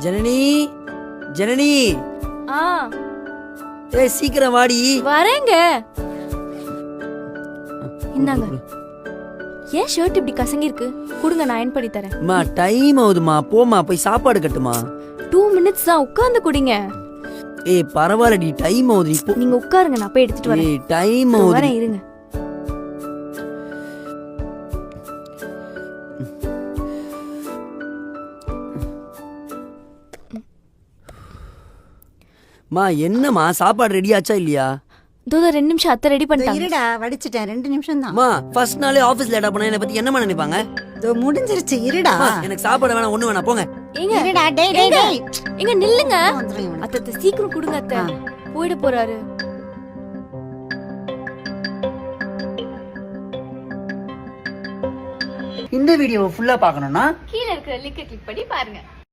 ஜனனி ஜனனி ஆ ஏய் சீக்கிரம் வாடி. வரேங்க. இந்தாங்க. ஏன் ஷர்ட் இப்படி கசங்கி இருக்கு? கொடுங்க, நான் அயன் பண்ணி தரேன். மா டைம் ஆகுதுமா, போமா போய் சாப்பாடு கட்டுமா. 2 மினிட்ஸ் தான், உட்கார்ந்து குடிங்க. ஏய் பரவாயில்லடி, டைம் ஆகுது. இப்போ நீங்க உட்காருங்க, நான் போய் எடுத்துட்டு வரேன். ஏய் டைம் ஆகுது. வரேன், இருங்க. மா என்னம்மா சாப்பாடு ரெடி ஆச்சா இல்லையா? தோ 2 நிமிஷம் அத்தை ரெடி பண்ணிட்டாங்க. இருடா, வடிச்சிட்டேன். 2 நிமிஷம் தான். மா ஃபர்ஸ்ட் நாளே ஆபீஸ் லேட்டா போனா என்ன பத்தி என்னமா நினைப்பாங்க? தோ முடிஞ்சிருச்சு, இருடா. எனக்கு சாப்பாடு வேணாம், ஒண்ணு வேணாம், போங்க. ஏங்க இருடா, டேய் டேய் டேய். ஏங்க நில்லுங்க. வந்துறேன் இவனை. அத்தை சீக்கிரம் கொடுங்க அத்தை. போயிட போறாரு. இந்த வீடியோவை ஃபுல்லா பார்க்கணும்னா கீழ இருக்கிற லிங்கை கிளிக் பண்ணி பாருங்க.